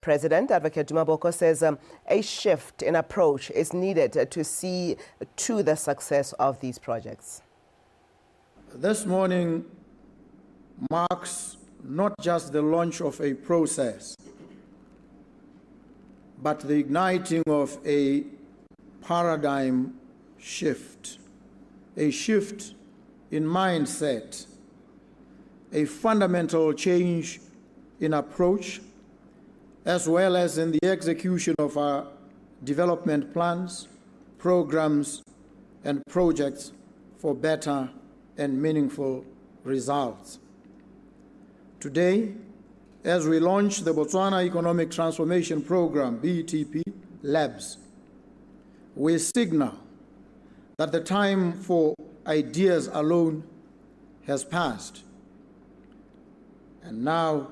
President Advocate Duma Boko says a shift in approach is needed to see to the success of these projects. This morning marks not just the launch of a process, but the igniting of a paradigm shift, a shift in mindset, a fundamental change in approach, as well as in the execution of our development plans, programs, and projects for better and meaningful results. Today, as we launch the Botswana Economic Transformation Program, BETP Labs, we signal that the time for ideas alone has passed, and now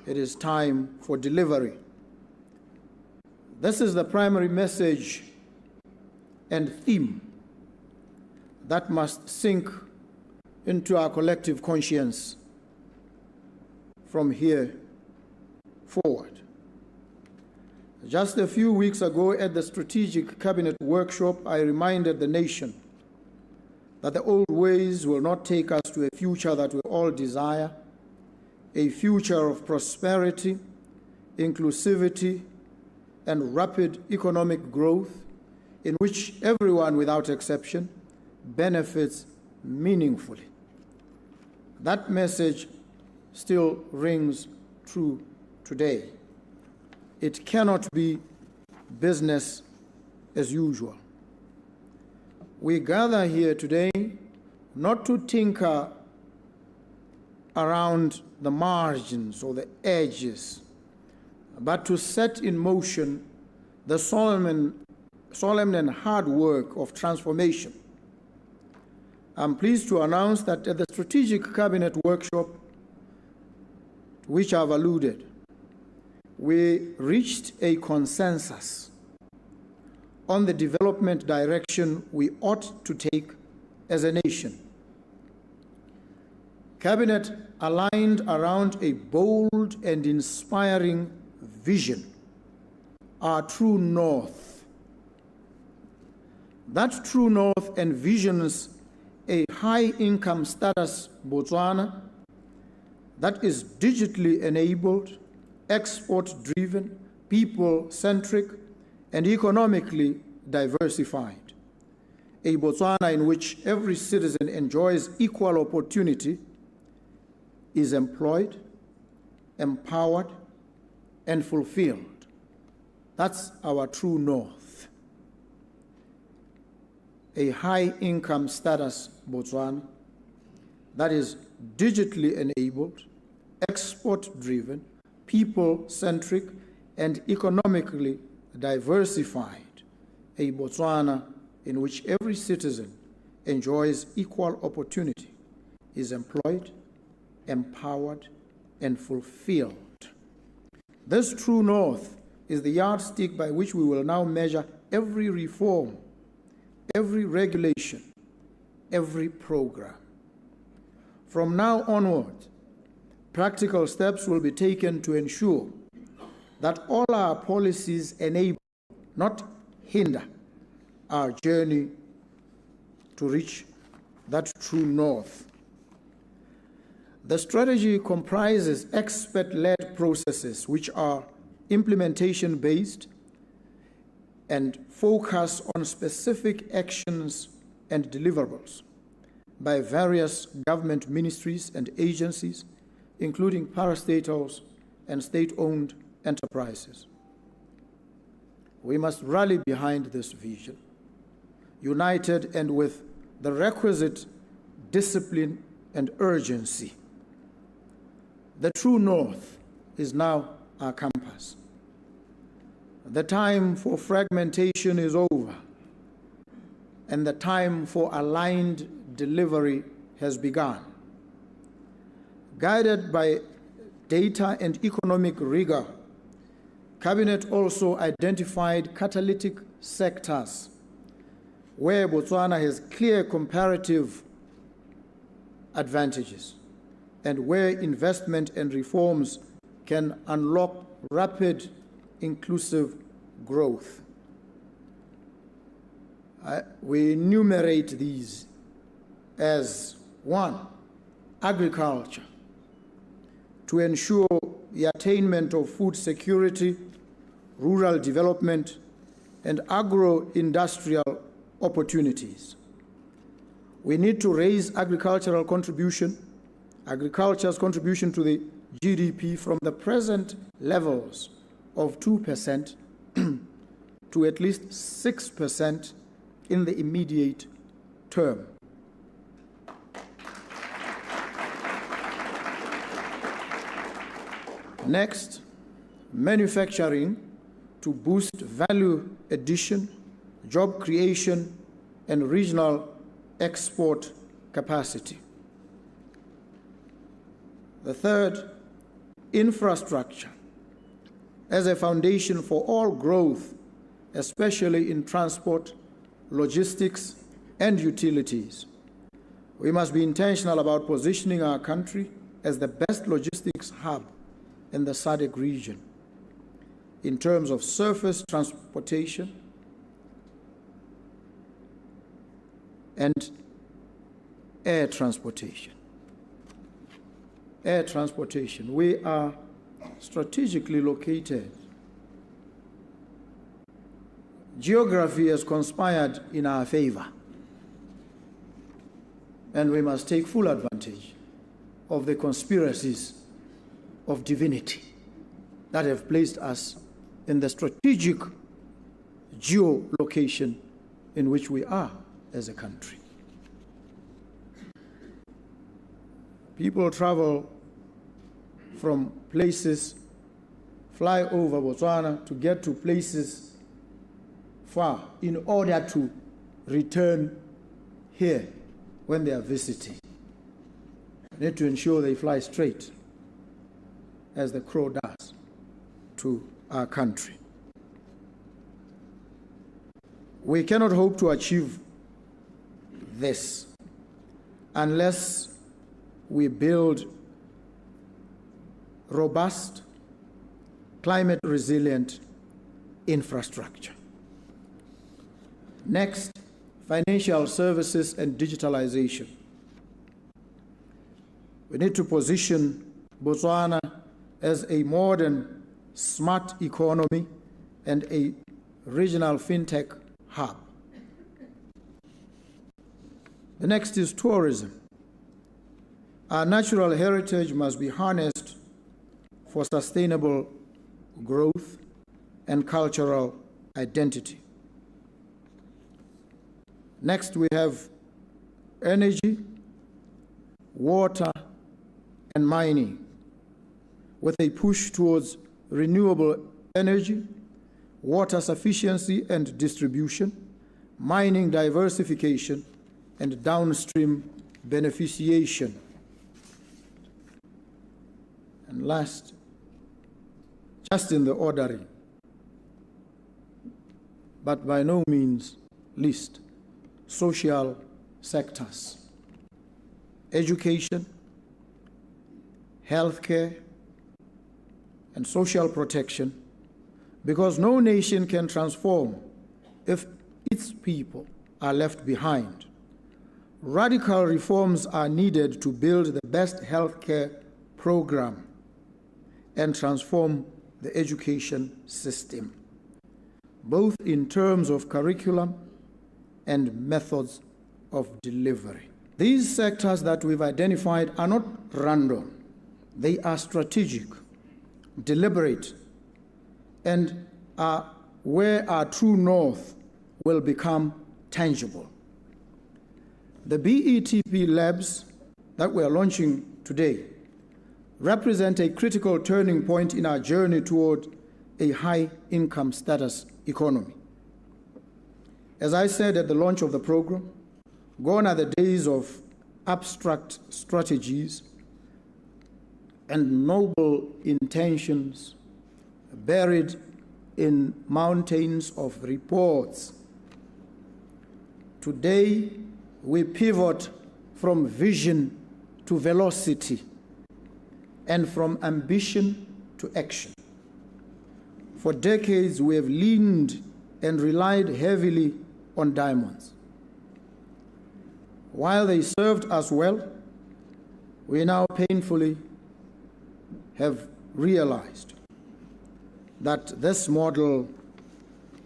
it is time for delivery. This is the primary message and theme that must sink into our collective conscience from here forward. Just a few weeks ago at the Strategic Cabinet Workshop, I reminded the nation that the old ways will not take us to a future that we all desire, a future of prosperity, inclusivity, and rapid economic growth in which everyone, without exception, benefits meaningfully. That message still rings true today. It cannot be business as usual. We gather here today not to tinker around the margins or the edges, but to set in motion the solemn and hard work of transformation. I'm pleased to announce that at the Strategic Cabinet Workshop, to which I've alluded, we reached a consensus on the development direction we ought to take as a nation. Cabinet aligned around a bold and inspiring vision, our true north. That true north envisions a high-income status Botswana that is digitally enabled, export-driven, people-centric, and economically diversified. A Botswana in which every citizen enjoys equal opportunity, is employed, empowered, and fulfilled. That's our true north. A high-income status Botswana that is digitally enabled, export-driven, people-centric, and economically diversified. A Botswana in which every citizen enjoys equal opportunity, is employed, empowered, and fulfilled. This true north is the yardstick by which we will now measure every reform, every regulation, every program. From now onward, practical steps will be taken to ensure that all our policies enable, not hinder, our journey to reach that true north. The strategy comprises expert-led processes which are implementation-based and focus on specific actions and deliverables by various government ministries and agencies, including parastatals and state-owned enterprises. We must rally behind this vision, united and with the requisite discipline and urgency. The true north is now our compass. The time for fragmentation is over, and the time for aligned delivery has begun. Guided by data and economic rigor, Cabinet also identified catalytic sectors where Botswana has clear comparative advantages and where investment and reforms can unlock rapid, inclusive growth. We enumerate these as: 1, agriculture, to ensure the attainment of food security, rural development, and agro-industrial opportunities. We need to raise agriculture's contribution to the GDP from the present levels of 2% to at least 6% in the immediate term. Next, manufacturing to boost value addition, job creation, and regional export capacity. The third, infrastructure as a foundation for all growth, especially in transport, logistics, and utilities. We must be intentional about positioning our country as the best logistics hub in the SADC region in terms of surface transportation and air transportation. Air transportation. We are strategically located. Geography has conspired in our favor, and we must take full advantage of the conspiracies of divinity that have placed us in the strategic geolocation in which we are as a country. People travel from places, fly over Botswana to get to places far in order to return here when they are visiting. We need to ensure they fly straight, as the crow does, to our country. We cannot hope to achieve this unless we build robust, climate-resilient infrastructure. Next, financial services and digitalization. We need to position Botswana as a modern, smart economy and a regional fintech hub. The next is tourism. Our natural heritage must be harnessed for sustainable growth and cultural identity. Next, we have energy, water, and mining, with a push towards renewable energy, water sufficiency and distribution, mining diversification, and downstream beneficiation. And last, just in the ordering, but by no means least, social sectors, education, healthcare, and social protection, because no nation can transform if its people are left behind. Radical reforms are needed to build the best healthcare program and transform the education system, both in terms of curriculum and methods of delivery. These sectors that we've identified are not random. They are strategic, deliberate, and are where our true north will become tangible. The BETP labs that we are launching today represent a critical turning point in our journey toward a high-income status economy. As I said at the launch of the program, gone are the days of abstract strategies and noble intentions buried in mountains of reports. Today, we pivot from vision to velocity and from ambition to action. For decades, we have leaned and relied heavily on diamonds. While they served us well, we now painfully have realized that this model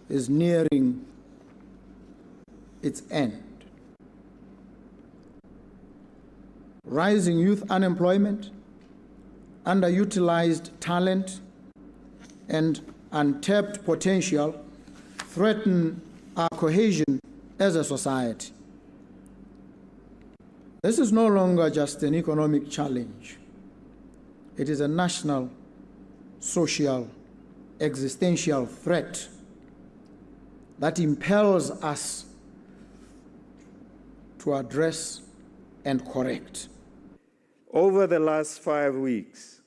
is nearing its end. Rising youth unemployment, underutilized talent, and untapped potential threaten our cohesion as a society. This is no longer just an economic challenge. It is a national, social, existential threat that impels us to address and correct. Over the last 5 weeks,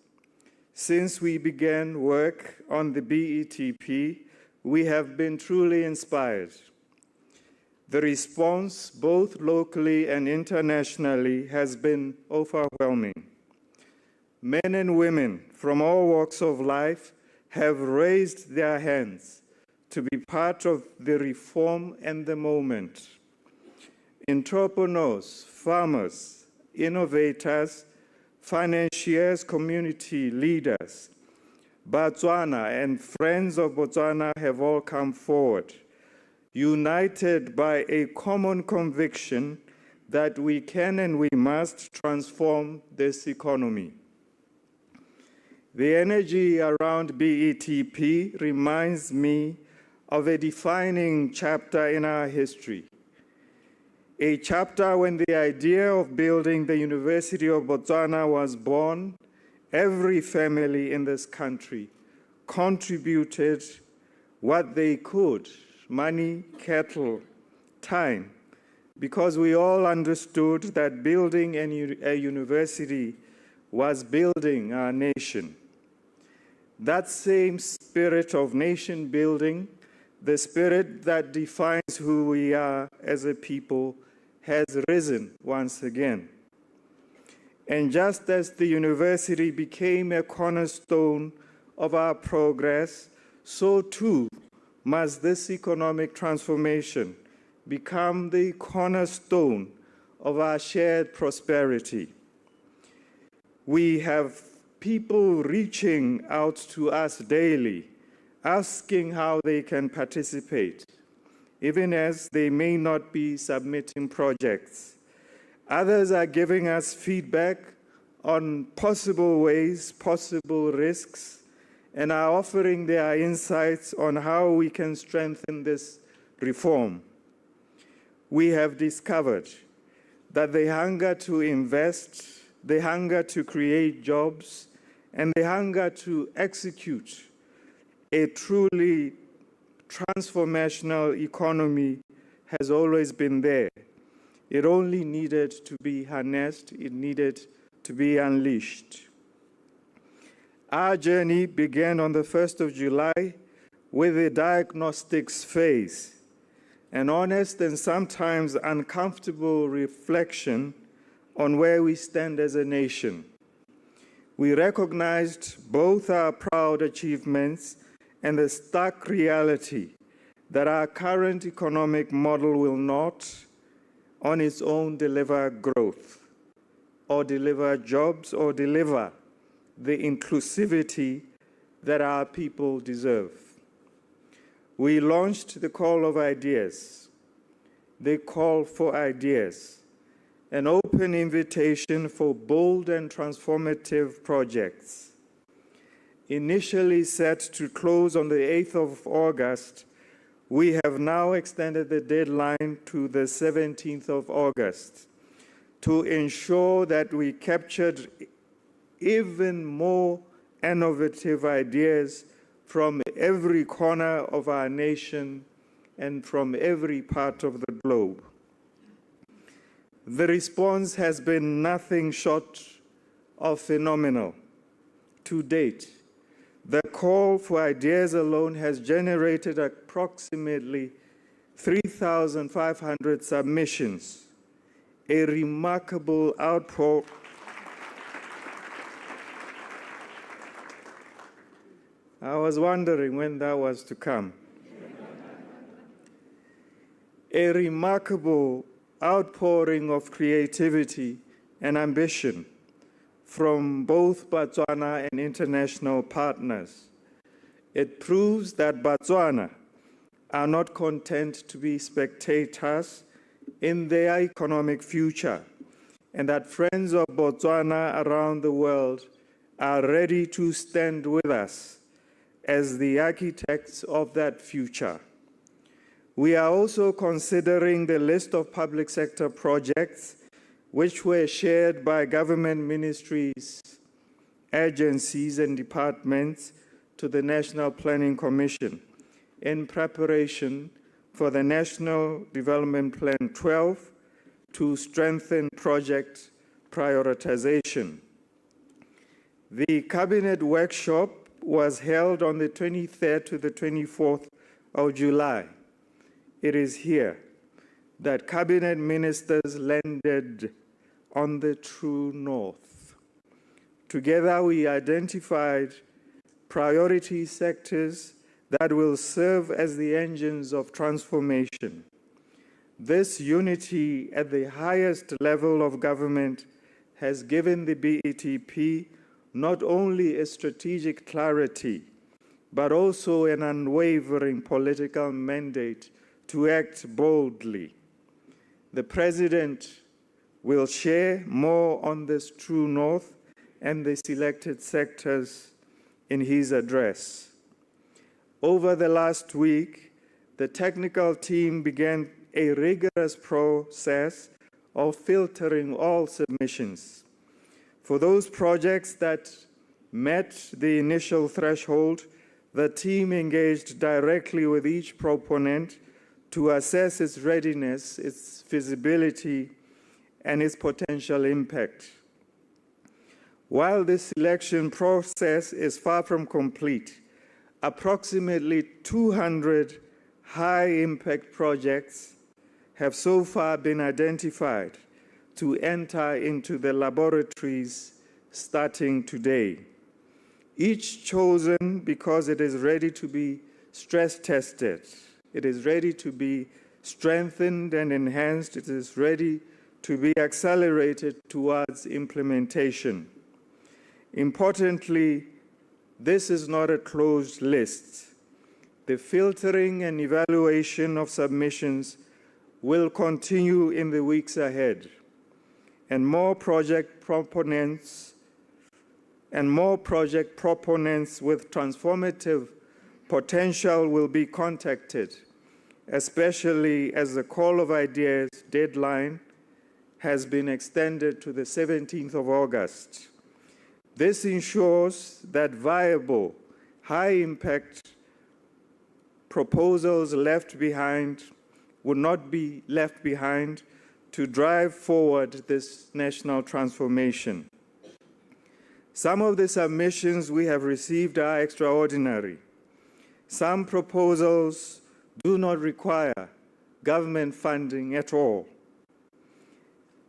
since we began work on the BETP, we have been truly inspired. The response, both locally and internationally, has been overwhelming. Men and women from all walks of life have raised their hands to be part of the reform and the moment. Entrepreneurs, farmers, innovators, financiers, community leaders, Botswana and friends of Botswana have all come forward, united by a common conviction that we can and we must transform this economy. The energy around BETP reminds me of a defining chapter in our history. A chapter when the idea of building the University of Botswana was born. Every family in this country contributed what they could, money, cattle, time, because we all understood that building a university was building our nation. That same spirit of nation building, the spirit that defines who we are as a people, has risen once again. And just as the university became a cornerstone of our progress, so too must this economic transformation become the cornerstone of our shared prosperity. We have people reaching out to us daily, asking how they can participate, even as they may not be submitting projects. Others are giving us feedback on possible ways, possible risks, and are offering their insights on how we can strengthen this reform. We have discovered that the hunger to invest, the hunger to create jobs, and the hunger to execute a truly transformational economy has always been there. It only needed to be harnessed, it needed to be unleashed. Our journey began on the 1st of July with a diagnostics phase, an honest and sometimes uncomfortable reflection on where we stand as a nation. We recognized both our proud achievements and the stark reality that our current economic model will not, on its own, deliver growth, or deliver jobs, or deliver the inclusivity that our people deserve. We launched the call of ideas, the call for ideas, an open invitation for bold and transformative projects. Initially set to close on the 8th of August, we have now extended the deadline to the 17th of August to ensure that we captured even more innovative ideas from every corner of our nation and from every part of the globe. The response has been nothing short of phenomenal. To date, the call for ideas alone has generated approximately 3,500 submissions, a remarkable output I was wondering when that was to come. A remarkable outpouring of creativity and ambition from both Botswana and international partners. It proves that Botswana are not content to be spectators in their economic future, and that friends of Botswana around the world are ready to stand with us as the architects of that future. We are also considering the list of public sector projects which were shared by government ministries, agencies, and departments to the National Planning Commission in preparation for the National Development Plan 12 to strengthen project prioritization. The Cabinet workshop was held on the 23rd to the 24th of July. It is here that Cabinet ministers landed on the true north. Together we identified priority sectors that will serve as the engines of transformation. This unity at the highest level of government has given the BETP not only a strategic clarity, but also an unwavering political mandate to act boldly. The President will share more on this true north and the selected sectors in his address. Over the last week, the technical team began a rigorous process of filtering all submissions. For those projects that met the initial threshold, the team engaged directly with each proponent to assess its readiness, its feasibility, and its potential impact. While the selection process is far from complete, approximately 200 high-impact projects have so far been identified to enter into the laboratories starting today. Each chosen because it is ready to be stress-tested. It is ready to be strengthened and enhanced. It is ready to be accelerated towards implementation. Importantly, this is not a closed list. The filtering and evaluation of submissions will continue in the weeks ahead, and more project proponents with transformative potential will be contacted, especially as the Call of Ideas deadline has been extended to the 17th of August. This ensures that viable, high-impact proposals would not be left behind to drive forward this national transformation. Some of the submissions we have received are extraordinary. Some proposals do not require government funding at all.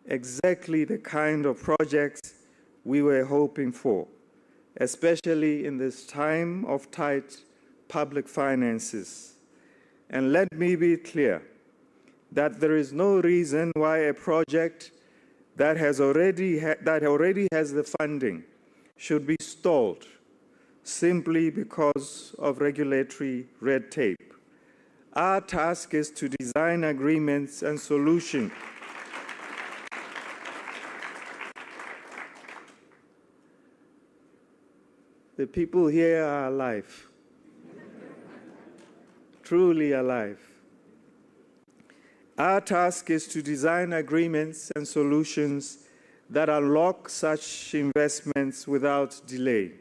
Exactly the kind of projects we were hoping for, especially in this time of tight public finances. And let me be clear that there is no reason why a project that already has the funding should be stalled simply because of regulatory red tape. Our task is to design agreements and solutions The people here are alive, truly alive. Our task is to design agreements and solutions that unlock such investments without delay.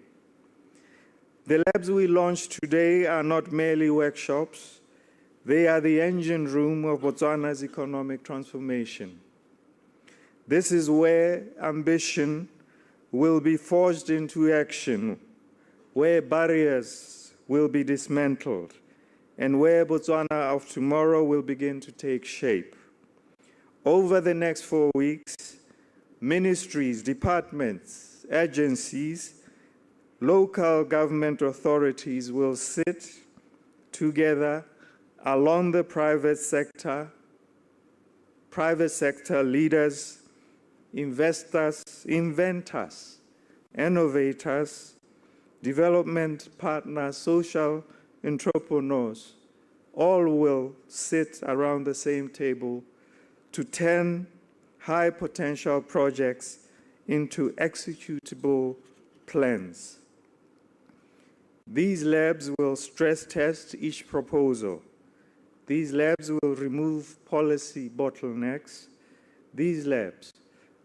The labs we launched today are not merely workshops. They are the engine room of Botswana's economic transformation. This is where ambition will be forged into action, where barriers will be dismantled, and where Botswana of tomorrow will begin to take shape. Over the next 4 weeks, ministries, departments, agencies, local government authorities will sit together along the private sector leaders, investors, inventors, innovators, development partners, social entrepreneurs, all will sit around the same table to turn high potential projects into executable plans. These labs will stress test each proposal. These labs will remove policy bottlenecks. These labs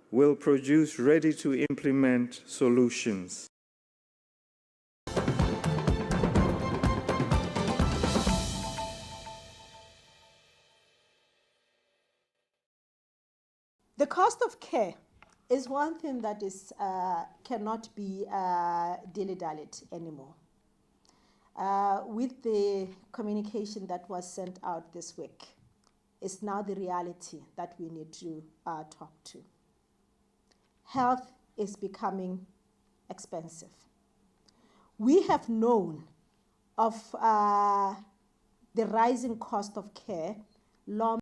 will produce ready-to-implement solutions. The cost of care is one thing that is, cannot be dilly-dallied anymore. With the communication that was sent out this week, it's now the reality that we need to talk to. Health is becoming expensive. We have known of the rising cost of care long